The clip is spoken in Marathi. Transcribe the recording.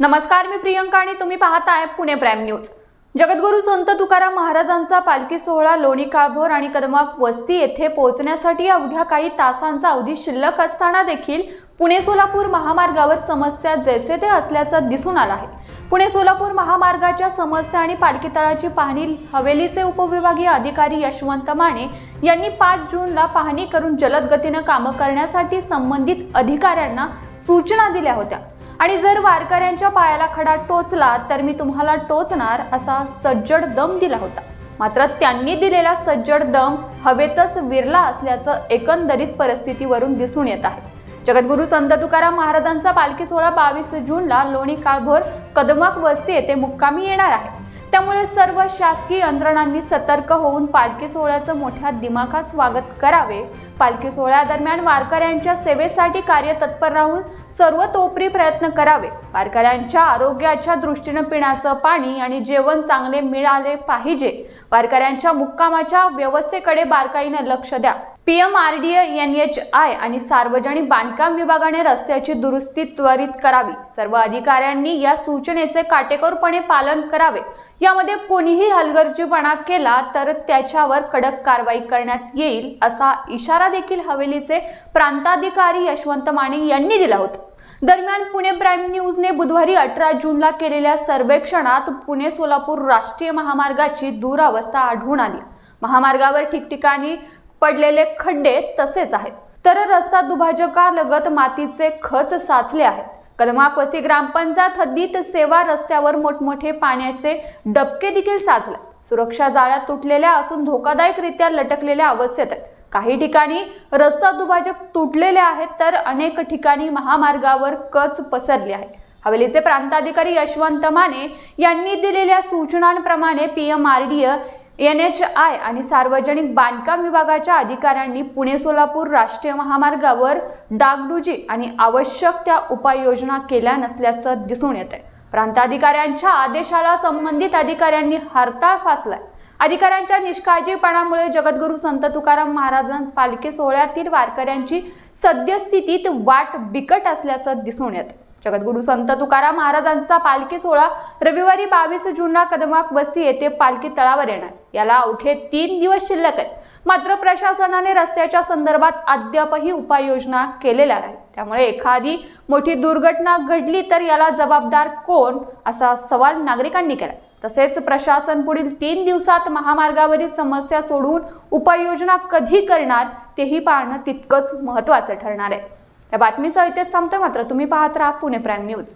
नमस्कार, मी प्रियंका आणि तुम्ही पाहताय पुणे प्राईम न्यूज। जगद्गुरू संत तुकाराम महाराजांचा पालखी सोहळा लोणी काळभोर आणि कदमाक वस्ती येथे पोहोचण्यासाठी अवघ्या काही तासांचा अवधी शिल्लक असताना देखील पुणे सोलापूर महामार्गावर समस्या जैसे ते असल्याचं दिसून आलं आहे। पुणे सोलापूर महामार्गाच्या समस्या आणि पालखी तळाची पाहणी हवेलीचे उपविभागीय अधिकारी यशवंत माने यांनी 5 जूनला पाहणी करून जलद गतीने कामे करण्यासाठी संबंधित अधिकाऱ्यांना सूचना दिल्या होत्या आणि जर वारकऱ्यांच्या पायाला खडा टोचला तर मी तुम्हाला टोचणार असा सज्जड दम दिला होता। मात्र त्यांनी दिलेला सज्जड दम हवेतच विरला असल्याचं एकंदरीत परिस्थितीवरून दिसून येत आहे। जगद्गुरू संत तुकाराम महाराजांचा पालखी सोहळा 22 जूनला लोणी काळभोर कदमाक वस्ती येथे मुक्कामी येणार आहे। त्यामुळे सर्व शासकीय यंत्रणांनी सतर्क होऊन पालखी सोहळ्याचं मोठ्या दिमाखात स्वागत करावे। पालखी सोहळ्यादरम्यान वारकऱ्यांच्या सेवेसाठी कार्यतत्पर राहून सर्वतोपरी प्रयत्न करावे। वारकऱ्यांच्या आरोग्याच्या दृष्टीने पिण्याचं पाणी आणि जेवण चांगले मिळाले पाहिजे। वारकऱ्यांच्या मुक्कामाच्या व्यवस्थेकडे बारकाईने लक्ष द्या। PMRDA NHI आणि सार्वजनिक बांधकाम विभागाने रस्त्याची दुरुस्ती त्वरित करावी। सर्व अधिकाऱ्यांनी या सूचनेचे काटेकोरपणे पालन करावे। यामध्ये कोणीही हलगर्जीपणा केला तर त्याच्यावर कडक कारवाई करण्यात येईल असा इशारा देखील हवेलीचे प्रांताधिकारी यशवंत माने यांनी दिला होता। दरम्यान पुणे प्राईम न्यूजने बुधवारी 18 जूनला केलेल्या सर्वेक्षणात पुणे सोलापूर राष्ट्रीय महामार्गाची दुरावस्था आढळून आली। महामार्गावर ठिकठिकाणी पडलेले खड्डे तसेच आहेत, तर रस्ता दुभाजकालगत मातीचे खच साचले आहेत। कदमाक वस्ती ग्रामपंचायत हद्दीत सेवा रस्त्यावर मोठमोठे पाण्याचे डबके देखील साचले। सुरक्षा जाळ्या तुटलेल्या असून धोकादायकरित्या लटकलेल्या अवस्थेत आहेत। काही ठिकाणी रस्ता दुभाजक तुटलेले आहेत तर अनेक ठिकाणी महामार्गावर कच पसरली आहे। हवेलीचे प्रांताधिकारी यशवंत माने यांनी दिलेल्या सूचनांप्रमाणे PMRDA NHI आणि सार्वजनिक बांधकाम विभागाच्या अधिकाऱ्यांनी पुणे सोलापूर राष्ट्रीय महामार्गावर डागडुजी आणि आवश्यक त्या उपाययोजना केल्या नसल्याचं दिसून येते। प्रांताधिकाऱ्यांच्या आदेशाला संबंधित अधिकाऱ्यांनी हरताळ फासलाय। अधिकाऱ्यांच्या निष्काळजीपणामुळे जगद्गुरू संत तुकाराम महाराजांच्या पालखी सोहळ्यातील वारकऱ्यांची सद्यस्थितीत वाट बिकट असल्याचं दिसून येते। जगद्गुरू संत तुकाराम महाराजांचा पालखी सोहळा रविवारी 22 जूनला कदमाक वस्ती येथे पालखी तळावर येणार। याला अवघे 3 दिवस शिल्लक आहेत। मात्र प्रशासनाने रस्त्याच्या संदर्भात अद्यापही उपाययोजना केलेल्या नाहीत। त्यामुळे एखादी मोठी दुर्घटना घडली तर याला जबाबदार कोण असा सवाल नागरिकांनी केला। तसेच प्रशासन पुढील 3 दिवसात महामार्गावरील समस्या सोडवून उपाययोजना कधी करणार तेही पाहणं तितकंच महत्त्वाचं ठरणार आहे। या बातमीसह इथेच थांबतोय, मात्र तुम्ही पाहत राहा पुणे प्राईम न्यूज।